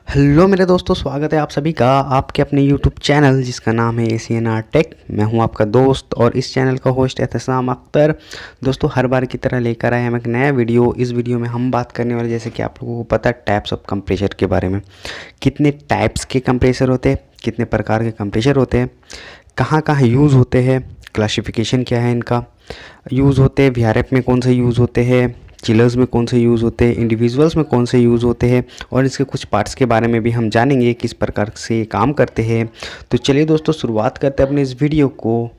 Hello मेरे दोस्तों, स्वागत है आप सभी का आपके अपने यूट्यूब चैनल जिसका नाम है ACNR टेक। मैं हूं आपका दोस्त और इस चैनल का होस्ट एहतसाम अख्तर। दोस्तों, हर बार की तरह लेकर आए हम एक नया वीडियो। इस वीडियो में हम बात करने वाले, जैसे कि आप लोगों को पता है, टाइप्स ऑफ कंप्रेसर के बारे में। कितने टाइप्स के कंप्रेसर होते हैं, कितने प्रकार के कंप्रेसर होते हैं, कहाँ कहाँ यूज़ होते हैं, क्लासिफिकेशन क्या है इनका, यूज़ होते हैं VRF में कौन से यूज़ होते हैं, चिलर्स में कौन से यूज़ होते हैं, इंडिविजुअल्स में कौन से यूज़ होते हैं, और इसके कुछ पार्ट्स के बारे में भी हम जानेंगे किस प्रकार से ये काम करते हैं। तो चलिए दोस्तों, शुरुआत करते हैं अपने इस वीडियो को।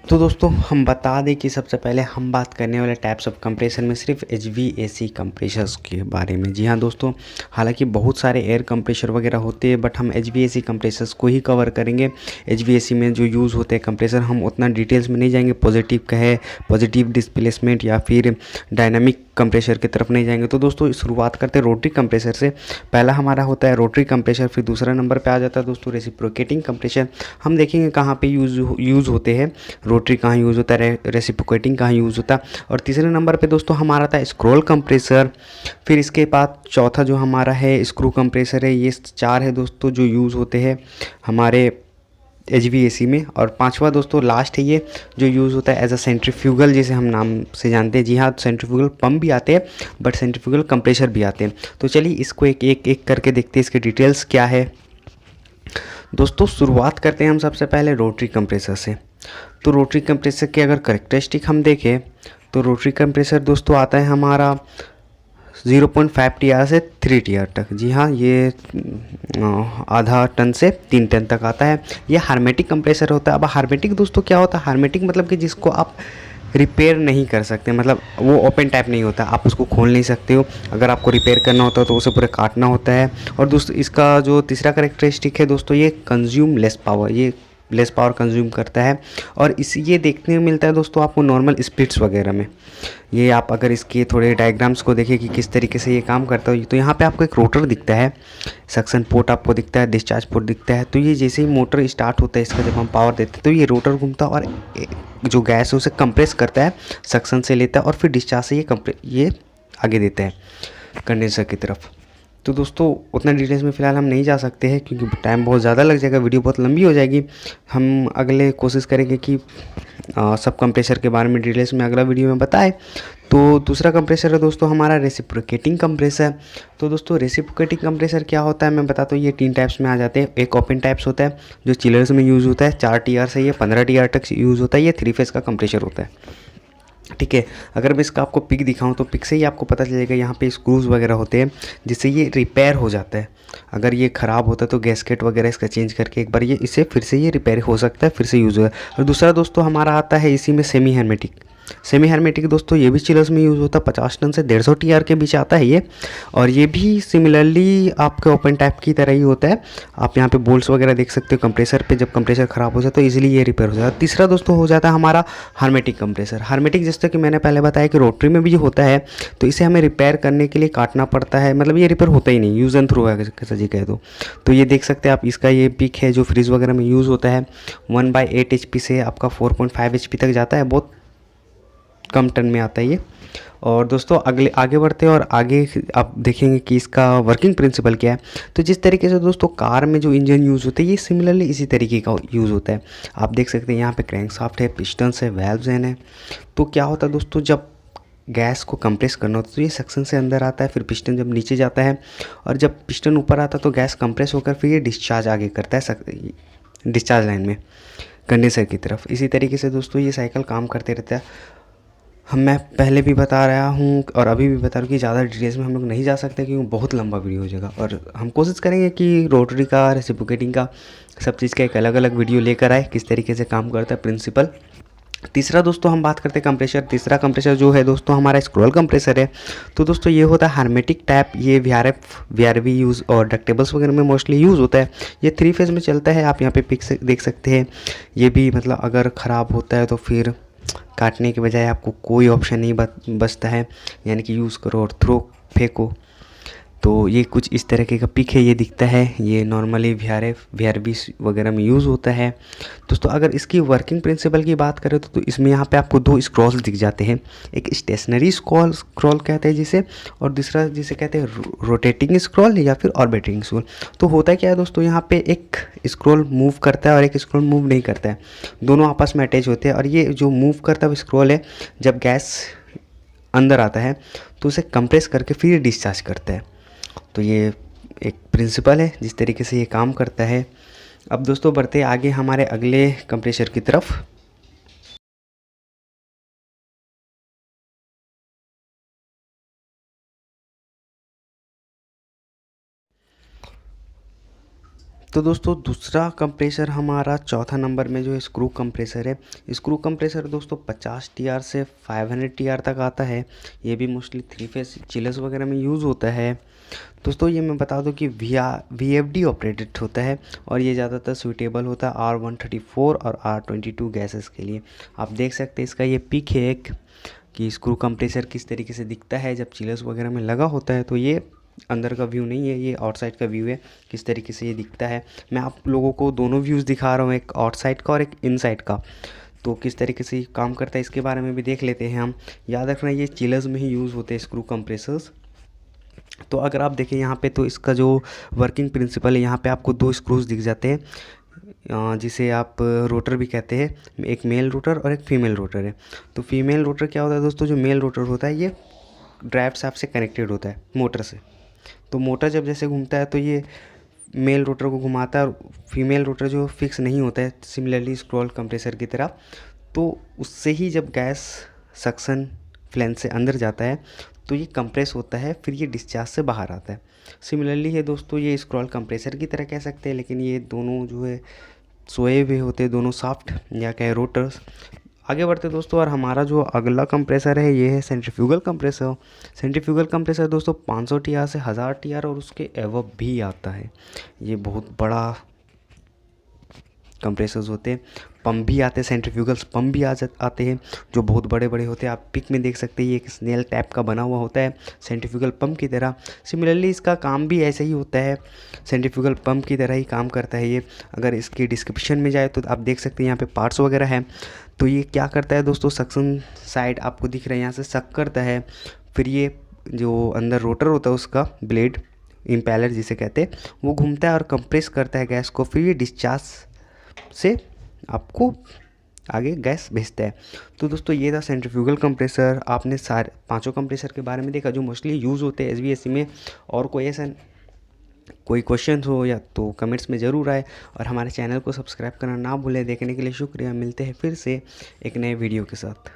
तो दोस्तों, हम बता दें कि सबसे पहले हम बात करने वाले टाइप्स ऑफ कंप्रेसर में सिर्फ HVAC कंप्रेसर्स के बारे में। जी हाँ दोस्तों, हालांकि बहुत सारे एयर कंप्रेसर वगैरह होते हैं, बट हम HVAC कंप्रेसर्स को ही कवर करेंगे। HVAC में जो यूज़ होते हैं कंप्रेसर, हम उतना डिटेल्स में नहीं जाएंगे। पॉजिटिव का है, पॉजिटिव डिस्प्लेसमेंट या फिर डायनामिक कंप्रेसर की तरफ नहीं जाएंगे। तो दोस्तों, शुरुआत करते हैं रोटरी कंप्रेसर से। पहला हमारा होता है रोटरी कंप्रेसर, फिर दूसरा नंबर पे आ जाता है दोस्तों रेसिप्रोकेटिंग कंप्रेसर। हम देखेंगे कहाँ पे यूज़ होते हैं, रोटरी कहाँ यूज़ होता है, रेसिप्रोकेटिंग कहाँ यूज़ होता है। और तीसरे नंबर पे दोस्तों हमारा था स्क्रॉल कंप्रेसर। फिर इसके बाद चौथा जो हमारा है स्क्रू कंप्रेसर है। ये चार है दोस्तों जो यूज़ होते हैं हमारे HVAC में। और पांचवा दोस्तों लास्ट है, ये जो यूज़ होता है एज अ सेंट्रीफ्यूगल, जिसे हम नाम से जानते हैं। जी हाँ, सेंट्रीफ्यूगल पंप भी आते हैं, बट सेंट्रीफ्यूगल कंप्रेसर भी आते हैं। तो चलिए इसको एक एक एक करके देखते हैं, इसके डिटेल्स क्या है। दोस्तों, शुरुआत करते हैं हम सबसे पहले रोटरी कंप्रेसर से। तो रोटरी कंप्रेसर के अगर करेक्टरिस्टिक हम देखें तो रोटरी कंप्रेसर दोस्तों आता है हमारा 0.5 TR से 3 TR तक। जी हाँ, ये आधा टन से 3 टन तक आता है। ये हार्मेटिक कंप्रेसर होता है। अब हार्मेटिक दोस्तों क्या होता है? हार्मेटिक मतलब कि जिसको आप रिपेयर नहीं कर सकते, मतलब वो ओपन टाइप नहीं होता, आप उसको खोल नहीं सकते हो। अगर आपको रिपेयर करना होता है तो उसे पूरे काटना होता है। और दोस्तों, इसका जो तीसरा करेक्टरिस्टिक है दोस्तों, ये कंज्यूम लेस पावर, ये लेस पावर कंज्यूम करता है। और ये देखने में मिलता है दोस्तों आपको नॉर्मल स्प्लिट्स वगैरह में। ये आप अगर इसके थोड़े डायग्राम्स को देखें कि किस तरीके से ये काम करता है, तो यहाँ पे आपको एक रोटर दिखता है, सक्शन पोर्ट आपको दिखता है, डिस्चार्ज पोर्ट दिखता है। तो ये जैसे ही मोटर स्टार्ट होता है इसका, जब हम पावर देते हैं तो ये रोटर घूमता है और जो गैस है उसे कंप्रेस करता है, सक्शन से लेता है और फिर डिस्चार्ज से ये आगे देता है कंडेंसर की तरफ। तो दोस्तों, उतना डिटेल्स में फ़िलहाल हम नहीं जा सकते हैं क्योंकि टाइम बहुत ज़्यादा लग जाएगा, वीडियो बहुत लंबी हो जाएगी। हम अगले कोशिश करेंगे कि सब कंप्रेसर के बारे में डिटेल्स में अगला वीडियो में बताएं। तो दूसरा कंप्रेसर है दोस्तों हमारा रेसिप्रोकेटिंग कंप्रेसर। तो दोस्तों, रेसिप्रोकेटिंग कंप्रेसर क्या होता है मैं बताता हूँ। ये 3 टाइप्स में आ जाते हैं। एक ओपन टाइप्स होता है जो चिलर्स में यूज़ होता है, 4 TR से ये 15 TR तक यूज़ होता है। ये 3 फेज़ का कंप्रेसर होता है, ठीक है। अगर मैं इसका आपको पिक दिखाऊं तो पिक से ही आपको पता चलेगा, यहाँ पे स्क्रूज वगैरह होते हैं जिससे ये रिपेयर हो जाता है। अगर ये ख़राब होता है तो गैस्केट वगैरह इसका चेंज करके एक बार ये इसे फिर से ये रिपेयर हो सकता है, फिर से यूज़ होगा। और दूसरा दोस्तों हमारा आता है इसी में सेमी hermetic। सेमी hermetic दोस्तों ये भी चिलर्स में यूज़ होता है, 50 टन से 150 TR के बीच आता है ये। और ये भी सिमिलरली आपके ओपन टाइप की तरह ही होता है। आप यहाँ पे बोल्ट्स वगैरह देख सकते हो कंप्रेसर पे, जब कंप्रेसर ख़राब हो जाए तो इजीली ये रिपेयर हो जाता है। तीसरा दोस्तों हो जाता है हमारा हार्मेटिक कंप्रेसर। हार्मेटिक जैसे कि मैंने पहले बताया कि रोटरी में भी होता है, तो इसे हमें रिपेयर करने के लिए काटना पड़ता है, मतलब ये रिपेयर होता ही नहीं, यूज़ एंड थ्रो है कैसा जी कहे तो ये देख सकते हैं आप। इसका ये पिक है जो फ्रिज वगैरह में यूज़ होता है। 1/8 HP से आपका 4.5 HP तक जाता है, बहुत कम टन में आता है ये। और दोस्तों आगे बढ़ते हैं और आगे आप देखेंगे कि इसका वर्किंग प्रिंसिपल क्या है। तो जिस तरीके से दोस्तों कार में जो इंजन यूज़ होता है, ये सिमिलरली इसी तरीके का यूज़ होता है। आप देख सकते हैं यहाँ पे क्रैंकशाफ्ट है, पिस्टन्स है, वैल्व्स हैं। तो क्या होता है दोस्तों, जब गैस को कंप्रेस करना होता है तो ये सक्शन से अंदर आता है, फिर पिस्टन जब नीचे जाता है, और जब पिस्टन ऊपर आता है तो गैस कंप्रेस होकर फिर ये डिस्चार्ज आगे करता है डिस्चार्ज लाइन में कंडेंसर की तरफ। इसी तरीके से दोस्तों ये साइकिल काम करते रहता है। मैं पहले भी बता रहा हूँ और अभी भी बता रहा हूँ कि ज़्यादा डिटेल्स में हम लोग नहीं जा सकते क्योंकि बहुत लंबा वीडियो हो जाएगा। और हम कोशिश करेंगे कि रोटरी का, रेसिप्रोकेटिंग का, सब चीज़ का एक अलग अलग वीडियो लेकर आए, किस तरीके से काम करता है प्रिंसिपल। तीसरा दोस्तों हम बात करते हैं कंप्रेसर। तीसरा कंप्रेसर जो है दोस्तों हमारा स्क्रॉल कंप्रेसर है। तो दोस्तों ये होता है हार्मेटिक टाइप। ये VRF VRV यूज़ और डक्टेबल्स वगैरह में मोस्टली यूज़ होता है। ये 3 फेज़ में चलता है। आप यहाँ पे पिक से देख सकते हैं। ये भी मतलब अगर ख़राब होता है तो फिर काटने के बजाय आपको कोई ऑप्शन नहीं बचता है, यानी कि यूज़ करो और थ्रो फेंको। तो ये कुछ इस तरीके का पिक है, ये दिखता है। ये नॉर्मली VRV वगैरह में यूज़ होता है। दोस्तों अगर इसकी वर्किंग प्रिंसिपल की बात करें तो इसमें यहाँ पे आपको दो स्क्रॉल्स दिख जाते हैं। एक स्टेशनरी स्क्रॉल कहते हैं जिसे, और दूसरा जिसे कहते हैं रोटेटिंग स्क्रॉल या फिर ऑर्बिटिंग स्क्रॉल। तो होता क्या है दोस्तों, यहाँ पे एक स्क्रॉल मूव करता है और एक स्क्रॉल मूव नहीं करता है, दोनों आपस में अटैच होते हैं। और ये जो मूव करता है वो स्क्रॉल है, जब गैस अंदर आता है तो उसे कंप्रेस करके फिर डिस्चार्ज करता है। तो ये एक प्रिंसिपल है जिस तरीके से ये काम करता है। अब दोस्तों बढ़ते आगे हमारे अगले कंप्रेसर की तरफ। तो दोस्तों दूसरा कंप्रेसर हमारा चौथा नंबर में जो स्क्रू कंप्रेसर है। स्क्रू कंप्रेसर दोस्तों 50 TR से 500 TR तक आता है। ये भी मोस्टली 3 फेस चिलर्स वगैरह में यूज़ होता है। दोस्तों ये मैं बता दूं कि VFD ऑपरेटेड होता है और ये ज़्यादातर सूटेबल होता है R134 और R22 गैसेस के लिए। आप देख सकते हैं इसका ये पिक है एक, कि स्क्रू कंप्रेसर किस तरीके से दिखता है जब चिलर्स वगैरह में लगा होता है। तो ये अंदर का व्यू नहीं है, ये आउटसाइड का व्यू है, किस तरीके से ये दिखता है। मैं आप लोगों को दोनों व्यूज़ दिखा रहा हूँ, एक आउटसाइड का और एक इनसाइड का। तो किस तरीके से काम करता है इसके बारे में भी देख लेते हैं हम। याद रखना ये चिलर्स में ही यूज़ होते हैं स्क्रू कंप्रेसर्स। तो अगर आप देखें यहाँ पे तो इसका जो वर्किंग प्रिंसिपल है, यहाँ पे आपको दो स्क्रूज दिख जाते हैं जिसे आप रोटर भी कहते हैं। एक मेल रोटर और एक फीमेल रोटर है। तो फीमेल रोटर क्या होता है दोस्तों, जो मेल रोटर होता है ये ड्राइव शाफ्ट से कनेक्टेड होता है मोटर से। तो मोटर जब जैसे घूमता है तो ये मेल रोटर को घुमाता है, और फीमेल रोटर जो फिक्स नहीं होता है सिमिलरली स्क्रॉल कंप्रेसर की तरह, तो उससे ही जब गैस सक्शन फ्लैंज से अंदर जाता है तो ये कंप्रेस होता है, फिर ये डिस्चार्ज से बाहर आता है। सिमिलरली है दोस्तों ये स्क्रॉल कंप्रेसर की तरह कह सकते हैं, लेकिन ये दोनों जो है सोए हुए होते हैं, दोनों सॉफ्ट या कहे रोटर्स। आगे बढ़ते दोस्तों, और हमारा जो अगला कंप्रेसर है ये है सेंट्रीफ्यूगल कंप्रेसर। सेंट्रीफ्यूगल कंप्रेसर दोस्तों 500 TR से 1000 TR और उसके एवब भी आता है। ये बहुत बड़ा कंप्रेसर्स होते हैं। पंप भी आते हैं, सेंट्रीफ्यूगल्स पंप भी आते हैं जो बहुत बड़े बड़े होते हैं। आप पिक में देख सकते हैं ये एक स्नेल टाइप का बना हुआ होता है सेंट्रीफ्यूगल पंप की तरह। सिमिलरली इसका काम भी ऐसे ही होता है, सेंट्रीफ्यूगल पंप की तरह ही काम करता है ये। अगर इसकी डिस्क्रिप्शन में जाए तो आप देख सकते हैं यहाँ पे पार्ट्स वगैरह हैं। तो ये क्या करता है दोस्तों, सक्शन साइड आपको दिख रहा है यहाँ से सक करता है, फिर ये जो अंदर रोटर होता है उसका ब्लेड, इम्पेलर जिसे कहते हैं, वो घूमता है और कंप्रेस करता है गैस को, फिर ये डिस्चार्ज से आपको आगे गैस भेजता है। तो दोस्तों ये था सेंट्रीफ्यूगल कंप्रेसर। आपने सारे पांचों कंप्रेसर के बारे में देखा जो मोस्टली यूज़ होते हैं SVAC में। और कोई क्वेश्चन हो या तो कमेंट्स में ज़रूर आए, और हमारे चैनल को सब्सक्राइब करना ना भूलें। देखने के लिए शुक्रिया। मिलते हैं फिर से एक नए वीडियो के साथ।